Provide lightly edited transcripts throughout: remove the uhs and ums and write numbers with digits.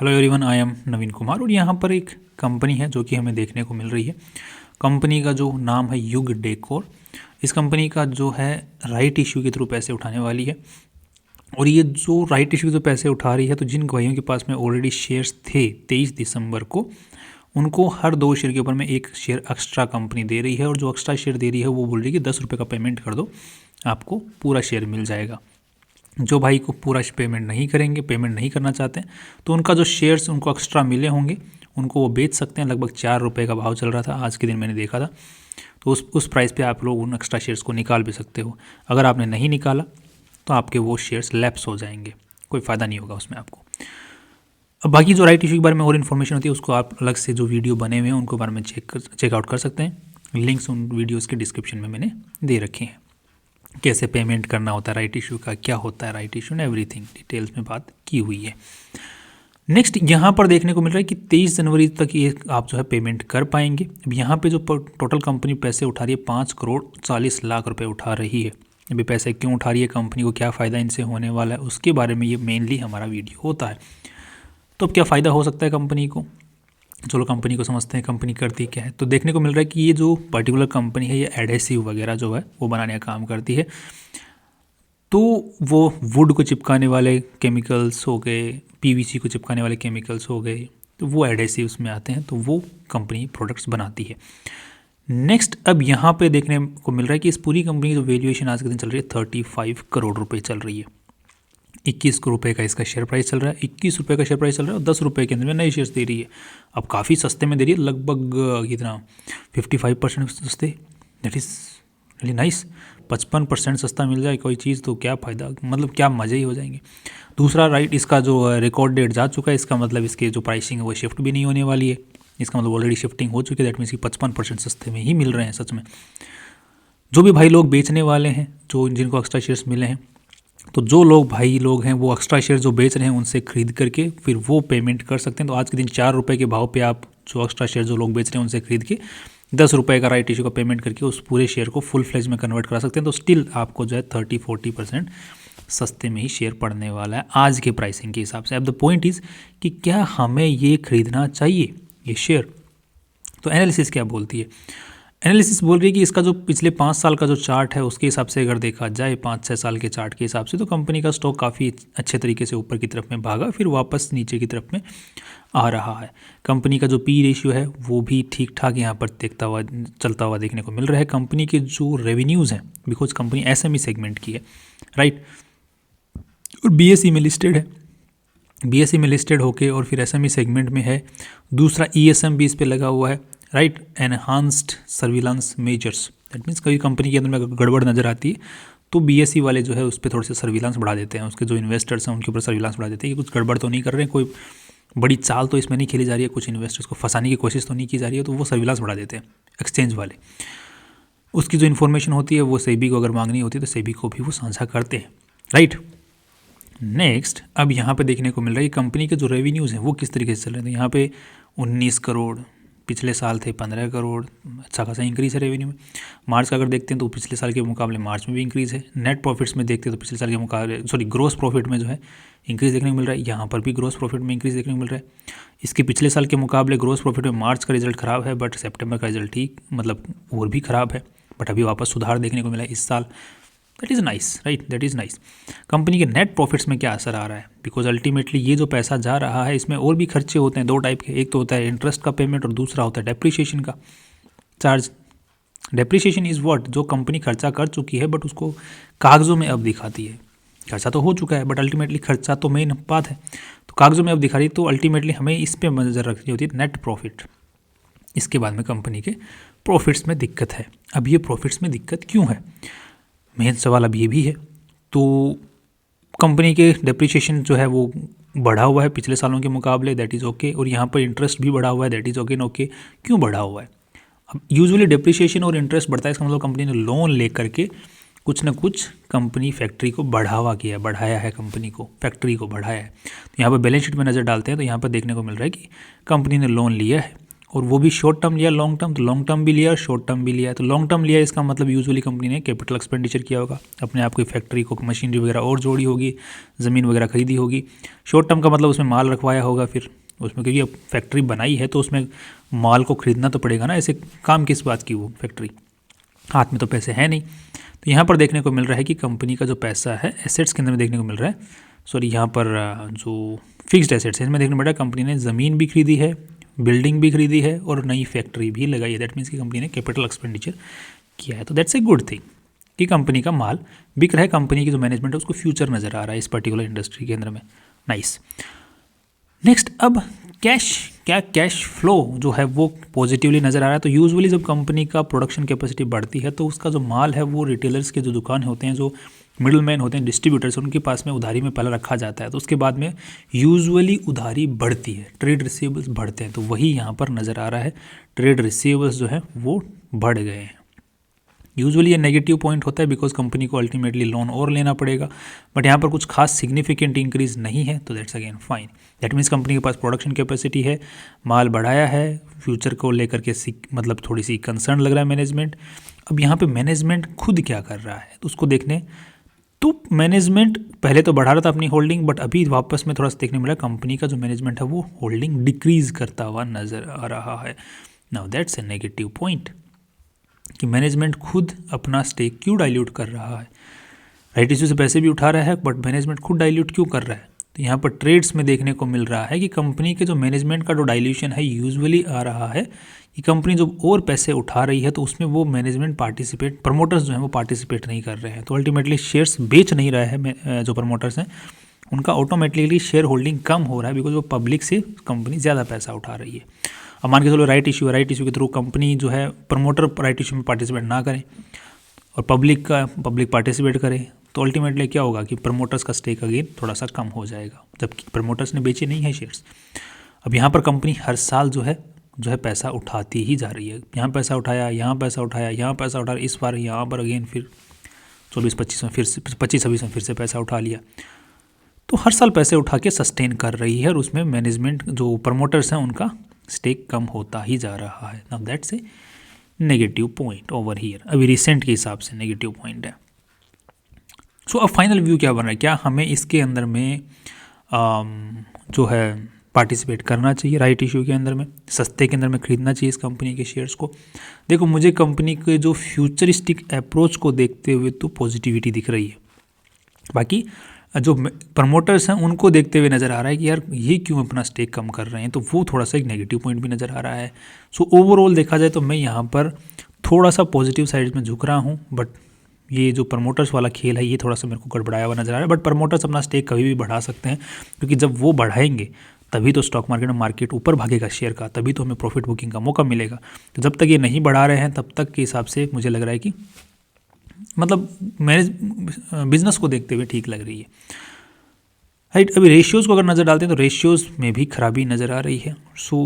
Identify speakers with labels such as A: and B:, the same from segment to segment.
A: Hello everyone, I am नवीन कुमार और यहाँ पर एक कंपनी है जो कि हमें देखने को मिल रही है। कंपनी का जो नाम है युग डेकोर। इस कंपनी का जो है राइट इशू के थ्रू पैसे उठाने वाली है और ये जो राइट इशू के थ्रू पैसे उठा रही है, तो जिन भाइयों के पास में ऑलरेडी शेयर्स थे 23 दिसंबर को, उनको हर 2 शेयर के ऊपर में 1 शेयर एक्स्ट्रा कंपनी दे रही है और जो एक्स्ट्रा शेयर दे रही है वो बोल रही है कि 10 रुपये का पेमेंट कर दो, आपको पूरा शेयर मिल जाएगा। जो भाई को पूरा पेमेंट नहीं करेंगे, पेमेंट नहीं करना चाहते हैं, तो उनका जो शेयर्स उनको एक्स्ट्रा मिले होंगे उनको वो बेच सकते हैं। लगभग 4 रुपये का भाव चल रहा था आज के दिन, मैंने देखा था। तो उस प्राइस पे आप लोग उन एक्स्ट्रा शेयर्स को निकाल भी सकते हो। अगर आपने नहीं निकाला तो आपके वो शेयर्स लैप्स हो जाएंगे, कोई फ़ायदा नहीं होगा उसमें आपको। अब बाकी जो राइट इशू के बारे में और इन्फॉर्मेशन होती है उसको आप अलग से जो वीडियो बने हुए हैं उनको बारे में चेकआउट कर सकते हैं। लिंक्स उन वीडियोज़ के डिस्क्रिप्शन में मैंने दे रखे हैं। कैसे पेमेंट करना होता है राइट इशू का, क्या होता है राइट इशू, एवरीथिंग डिटेल्स में बात की हुई है। नेक्स्ट यहाँ पर देखने को मिल रहा है कि 23 जनवरी तक ये आप जो है पेमेंट कर पाएंगे। अब यहाँ पे जो टोटल कंपनी पैसे उठा रही है 5,40,00,000 रुपए उठा रही है। अभी पैसे क्यों उठा रही है, कंपनी को क्या फ़ायदा इनसे होने वाला है, उसके बारे में ये मेनली हमारा वीडियो होता है। तो अब क्या फ़ायदा हो सकता है कंपनी को, चलो कंपनी को समझते हैं कंपनी करती क्या है। तो देखने को मिल रहा है कि ये जो पर्टिकुलर कंपनी है ये एडहेसिव वगैरह जो है वो बनाने का काम करती है। तो वो वुड को चिपकाने वाले केमिकल्स हो गए, पीवीसी को चिपकाने वाले केमिकल्स हो गए, तो वो एडहेसिव्स में आते हैं, तो वो कंपनी प्रोडक्ट्स बनाती है। नेक्स्ट अब यहाँ पे देखने को मिल रहा है कि इस पूरी कंपनी की जो वैल्यूएशन आज के दिन चल रही है 35 करोड़ रुपए चल रही है। 21 रुपये का इसका शेयर प्राइस चल रहा है, 21 रुपये का शेयर प्राइस चल रहा है और 10 रुपये के अंदर में नए शेयर्स दे रही है। अब काफ़ी सस्ते में दे रही है, लगभग कितना 55% सस्ते। That is really nice. 55% सस्ता मिल जाए कोई चीज़ तो क्या फ़ायदा, मतलब क्या मज़े ही हो जाएंगे। दूसरा राइट, इसका जो रिकॉर्ड डेट जा चुका है, इसका मतलब इसके जो प्राइसिंग है वो शिफ्ट भी नहीं होने वाली है। इसका मतलब ऑलरेडी शिफ्टिंग हो चुकी है, दैट मीन्स कि 55% सस्ते में ही मिल रहे हैं सच में। जो भी भाई लोग बेचने वाले हैं, जो जिनको एक्स्ट्रा शेयर्स मिले हैं, तो जो लोग भाई लोग हैं वो एक्स्ट्रा शेयर जो बेच रहे हैं उनसे खरीद करके फिर वो पेमेंट कर सकते हैं। तो आज के दिन 4 रुपये के भाव पे आप जो एक्स्ट्रा शेयर जो लोग बेच रहे हैं उनसे खरीद के 10 रुपये का राइट इशू का पेमेंट करके उस पूरे शेयर को फुल फ्लेज में कन्वर्ट करा सकते हैं। तो स्टिल आपको जो है 30-40% सस्ते में ही शेयर पड़ने वाला है आज के प्राइसिंग के हिसाब से। अब द पॉइंट इज़ कि क्या हमें ये खरीदना चाहिए ये शेयर। तो एनालिसिस क्या बोलती है, एनालिसिस बोल रही है कि इसका जो पिछले 5 साल का जो चार्ट है उसके हिसाब से अगर देखा जाए, 5-6 साल के चार्ट के हिसाब से, तो कंपनी का स्टॉक काफ़ी अच्छे तरीके से ऊपर की तरफ में भागा, फिर वापस नीचे की तरफ में आ रहा है। कंपनी का जो पी रेशियो है वो भी ठीक ठाक यहाँ पर चलता हुआ देखने को मिल रहा है। कंपनी के जो रेवेन्यूज़ हैं, बिकॉज कंपनी एसएमई सेगमेंट की है, राइट, और बीएसई में लिस्टेड है, बीएसई में लिस्टेड होके और फिर एसएमई सेगमेंट में है। दूसरा ईएसएम भी इस पर लगा हुआ है, right, enhanced surveillance measures. That means कभी कंपनी के अंदर में अगर गड़बड़ नज़र आती है तो बीएसई वाले जो है उस पर थोड़े से सर्विलांस बढ़ा देते हैं, उसके जो इन्वेस्टर्स हैं उनके ऊपर सर्विलांस बढ़ा देते हैं कि कुछ गड़बड़ तो नहीं कर रहे हैं, कोई बड़ी चाल तो इसमें नहीं खेली जा रही है, कुछ इन्वेस्टर्स को फंसाने की कोशिश तो नहीं की जा रही है, तो वो सर्विलांस बढ़ा देते हैं एक्सचेंज वाले। उसकी जो इन्फॉर्मेशन होती है वो सेबी को अगर मांगनी होती है तो सेबी को भी वो साझा करते हैं, राइट। नेक्स्ट अब यहाँ पे देखने को मिल रहा है कि कंपनी के जो रेवेन्यूज़ हैं वो किस तरीके से चल रहे हैं। तो यहाँ पे 19 करोड़, पिछले साल थे 15 करोड़, अच्छा खासा इंक्रीज़ है रेवेन्यू में। मार्च का अगर देखते हैं तो पिछले साल के मुकाबले मार्च में भी इंक्रीज़ है। नेट प्रॉफिट्स में देखते हैं तो पिछले साल के मुकाबले ग्रोस प्रॉफिट में जो है इंक्रीज़ देखने को मिल रहा है। यहाँ पर भी ग्रोस प्रॉफिट में इंक्रीज़ देखने को मिल रहा है। इसके पिछले साल के मुकाबले ग्रोस प्रॉफिट में मार्च का रिजल्ट ख़राब है, बट सेप्टेम्बर का रिजल्ट ठीक, मतलब और भी ख़राब है, बट अभी वापस सुधार देखने को मिला है इस साल। That is nice, right, that is nice. Company के नेट प्रॉफिट्स में क्या असर आ रहा है, बिकॉज अल्टीमेटली ये जो पैसा जा रहा है इसमें और भी खर्चे होते हैं 2 टाइप के। एक तो होता है इंटरेस्ट का पेमेंट और दूसरा होता है डेप्रिसिएशन का चार्ज। डेप्रिसिएशन इज़ व्हाट, जो कंपनी खर्चा कर चुकी है बट उसको कागज़ों में अब दिखाती है। खर्चा तो हो चुका है बट अल्टीमेटली खर्चा तो मेन बात है, तो कागज़ों में अब दिखा रही है। तो अल्टीमेटली हमें इस पर नज़र रखनी होती है, नेट प्रॉफिट। इसके बाद में कंपनी के प्रॉफिट्स में दिक्कत है। अब ये प्रॉफिट्स में दिक्कत क्यों है, मेन सवाल अब ये भी है। तो कंपनी के डेप्रिसिएशन जो है वो बढ़ा हुआ है पिछले सालों के मुकाबले, दैट इज़ ओके, और यहाँ पर इंटरेस्ट भी बढ़ा हुआ है, दैट इज़ ओके। ओके, क्यों बढ़ा हुआ है। अब यूजुअली डेप्रिसिएशन और इंटरेस्ट बढ़ता है, इसका मतलब कंपनी ने लोन ले करके कुछ ना कुछ कंपनी फैक्ट्री को बढ़ाया है, कंपनी को फैक्ट्री को बढ़ाया है। तो यहाँ पर बैलेंस शीट में नज़र डालते हैं तो यहाँ पर देखने को मिल रहा है कि कंपनी ने लोन लिया है और वो भी शॉर्ट टर्म लिया, लॉन्ग टर्म, तो लॉन्ग टर्म भी लिया और शॉर्ट टर्म भी लिया। तो लॉन्ग टर्म लिया इसका मतलब यूजुअली कंपनी ने कैपिटल एक्सपेंडिचर किया होगा, अपने आप की फैक्ट्री को मशीनरी वगैरह और जोड़ी होगी, ज़मीन वगैरह खरीदी होगी। शॉर्ट टर्म का मतलब उसमें माल रखवाया होगा फिर उसमें, क्योंकि अब फैक्ट्री बनाई है तो उसमें माल को खरीदना तो पड़ेगा ना, ऐसे काम किस बात की, वो फैक्ट्री हाथ में तो पैसे है नहीं। तो यहाँ पर देखने को मिल रहा है कि कंपनी का जो पैसा है एसेट्स के अंदर में देखने को मिल रहा है, सॉरी यहाँ पर जो फिक्स्ड एसेट्स है इसमें देखने को मिल रहा है कंपनी ने ज़मीन भी खरीदी है, बिल्डिंग भी खरीदी है और नई फैक्ट्री भी लगाई है। दैट मीन्स कि कंपनी ने कैपिटल एक्सपेंडिचर किया है। तो दैट्स ए गुड थिंग कि कंपनी का माल बिक रहा है, कंपनी की जो मैनेजमेंट है उसको फ्यूचर नज़र आ रहा है इस पर्टिकुलर इंडस्ट्री के अंदर में। नाइस। नेक्स्ट, अब कैश फ्लो जो है वो पॉजिटिवली नज़र आ रहा है। तो यूजुअली जब कंपनी का प्रोडक्शन कैपेसिटी बढ़ती है तो उसका जो माल है वो रिटेलर्स के जो दुकान होते हैं, जो मिडिल मैन होते हैं, डिस्ट्रीब्यूटर्स, उनके पास में उधारी में पहले रखा जाता है। तो उसके बाद में यूजुअली उधारी बढ़ती है, ट्रेड रिसीवेबल्स बढ़ते हैं। तो वही यहाँ पर नज़र आ रहा है, ट्रेड रिसीवेबल्स जो है वो बढ़ गए हैं। यूजुअली ये नेगेटिव पॉइंट होता है बिकॉज कंपनी को अल्टीमेटली लोन और लेना पड़ेगा, बट यहाँ पर कुछ खास सिग्निफिकेंट इंक्रीज नहीं है, तो that's again fine. That means company के पास प्रोडक्शन कैपेसिटी है, माल बढ़ाया है, फ्यूचर को लेकर के मतलब थोड़ी सी कंसर्न लग रहा है मैनेजमेंट। अब यहाँ पे मैनेजमेंट खुद क्या कर रहा है तो उसको देखने, तो मैनेजमेंट पहले तो बढ़ा रहा था अपनी होल्डिंग, बट अभी वापस में थोड़ा सा देखने मिला कंपनी का जो मैनेजमेंट है वो होल्डिंग डिक्रीज करता हुआ नजर आ रहा है। Now that's a negative point कि मैनेजमेंट खुद अपना स्टेक क्यों डाइल्यूट कर रहा है। राइट इश्यू से पैसे भी उठा रहा है बट मैनेजमेंट खुद डाइल्यूट क्यों कर रहा है। तो यहाँ पर ट्रेड्स में देखने को मिल रहा है कि कंपनी के जो मैनेजमेंट का जो डाइल्यूशन है यूजुअली आ रहा है कि कंपनी जो और पैसे उठा रही है तो उसमें वो मैनेजमेंट पार्टिसिपेट, प्रमोटर्स जो हैं वो पार्टिसिपेट नहीं कर रहे हैं। तो अल्टीमेटली शेयर्स बेच नहीं रहा है जो प्रमोटर्स हैं, उनका ऑटोमेटिकली शेयर होल्डिंग कम हो रहा है बिकॉज वो पब्लिक से कंपनी ज़्यादा पैसा उठा रही है। अब मान के चलो राइट इशू है, राइट इशू के थ्रू कंपनी जो है प्रमोटर राइट इशू में पार्टिसिपेट ना करें और पब्लिक पार्टिसिपेट करे, तो अल्टीमेटली क्या होगा कि प्रमोटर्स का स्टेक अगेन थोड़ा सा कम हो जाएगा, जबकि प्रमोटर्स ने बेचे नहीं है शेयर्स। अब यहाँ पर कंपनी हर साल जो है पैसा उठाती ही जा रही है, यहाँ पैसा उठाया, यहाँ पैसा उठाया, यहाँ पैसा उठा, इस बार यहाँ पर अगेन फिर 24-25 में फिर से 25-26 में फिर से पैसा उठा लिया। तो हर साल पैसे उठा के सस्टेन कर रही है और उसमें मैनेजमेंट जो प्रमोटर्स हैं उनका स्टेक कम होता ही जा रहा है। Now that's a negative point over here, अभी रिसेंट के हिसाब से नेगेटिव पॉइंट है। सो अब फाइनल व्यू क्या बन रहा है, क्या हमें इसके अंदर में जो है पार्टिसिपेट करना चाहिए राइट इशू के अंदर में, सस्ते के अंदर में खरीदना चाहिए इस कंपनी के शेयर्स को। देखो मुझे कंपनी के जो फ्यूचरिस्टिक अप्रोच को देखते हुए तो पॉजिटिविटी दिख रही है, बाकी जो प्रमोटर्स हैं उनको देखते हुए नज़र आ रहा है कि यार ये क्यों अपना स्टेक कम कर रहे हैं, तो वो थोड़ा सा एक नेगेटिव पॉइंट भी नज़र आ रहा है। सो ओवरऑल देखा जाए तो मैं यहाँ पर थोड़ा सा पॉजिटिव साइड में झुक रहा हूँ, बट ये जो प्रमोटर्स वाला खेल है ये थोड़ा सा मेरे को गड़बड़ाया हुआ नज़र आ रहा है। बट प्रमोटर्स अपना स्टेक कभी भी बढ़ा सकते हैं, क्योंकि जब वो बढ़ाएंगे तभी तो स्टॉक मार्केट ऊपर भागेगा शेयर का, तभी तो हमें प्रॉफिट बुकिंग का मौका मिलेगा। तो जब तक ये नहीं बढ़ा रहे हैं तब तक के हिसाब से मुझे लग रहा है कि मतलब बिजनेस को देखते हुए ठीक लग रही है। राइट, अभी रेशियोज़ को अगर नज़र डालते हैं तो रेशियोज़ में भी खराबी नज़र आ रही है। So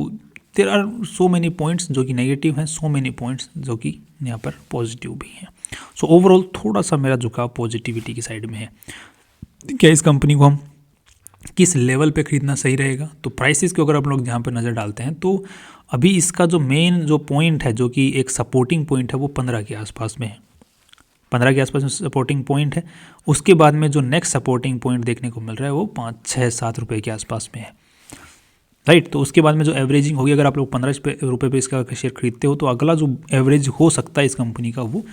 A: there are so many points जो कि नेगेटिव हैं, सो मेनी पॉइंट्स जो कि यहाँ पर पॉजिटिव भी हैं। सो ओवरऑल थोड़ा सा मेरा झुकाव पॉजिटिविटी की साइड में है। क्या इस कंपनी को हम किस लेवल पे खरीदना सही रहेगा, तो प्राइसेस को अगर आप लोग यहाँ पर नज़र डालते हैं तो अभी इसका जो मेन जो पॉइंट है जो कि एक सपोर्टिंग पॉइंट है वो 15 के आसपास में है, 15 के आसपास में सपोर्टिंग पॉइंट है। उसके बाद में जो नेक्स्ट सपोर्टिंग पॉइंट देखने को मिल रहा है वो 5-6-7 रुपये के आसपास में है। राइट, तो उसके बाद में जो एवरेजिंग होगी, अगर आप लोग 15 रुपये पे इसका शेयर खरीदते हो तो अगला जो एवरेज हो सकता है इस कंपनी का वो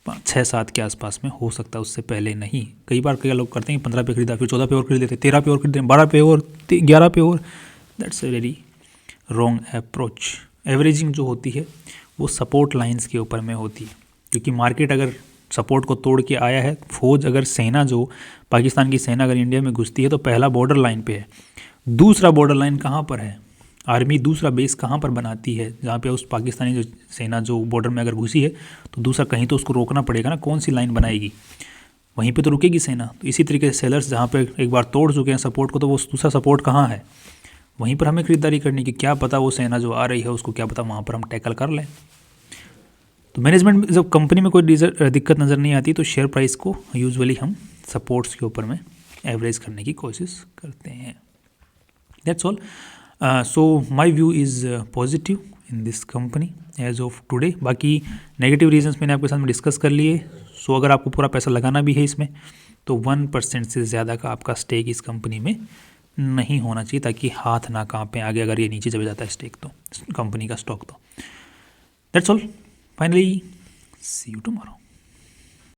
A: 5-6-7 के आसपास में हो सकता है, उससे पहले नहीं। कई बार कई लोग करते हैं 15 पे खरीदा, फिर 14 पे और खरीद लेते, 13 पे और खरीदते, 12 पे और 11 पे और। That's a very wrong approach. Averaging जो होती है वो सपोर्ट लाइन्स के ऊपर में होती है, क्योंकि मार्केट अगर सपोर्ट को तोड़ के आया है, फौज अगर सेना जो पाकिस्तान की सेना अगर इंडिया में घुसती है तो पहला बॉर्डर लाइन पे है, दूसरा बॉर्डर लाइन कहाँ पर है, आर्मी दूसरा बेस कहाँ पर बनाती है, जहाँ पे उस पाकिस्तानी जो सेना जो बॉर्डर में अगर घुसी है तो दूसरा कहीं तो उसको रोकना पड़ेगा ना, कौन सी लाइन बनाएगी, वहीं पे तो रुकेगी सेना। तो इसी तरीके से सेलर्स जहाँ पे एक बार तोड़ चुके हैं सपोर्ट को, तो वो दूसरा सपोर्ट कहाँ है, वहीं पर हमें खरीदारी करनी की, क्या पता वो सेना जो आ रही है उसको क्या पता वहाँ पर हम टैकल कर लें। तो मैनेजमेंट जब कंपनी में कोई दिक्कत नज़र नहीं आती तो शेयर प्राइस को यूजुअली हम सपोर्ट्स के ऊपर में एवरेज करने की कोशिश करते हैं। That's all. So my view is positive in this company as of today. बाकी नेगेटिव रीजंस मैंने आपके साथ में डिस्कस कर लिए। सो अगर आपको पूरा पैसा लगाना भी है इसमें तो 1% से ज़्यादा का आपका स्टेक इस कंपनी में नहीं होना चाहिए, ताकि हाथ ना कांपे आगे अगर ये नीचे चले जाता है स्टेक तो, कंपनी का स्टॉक तो। That's all, finally see you tomorrow.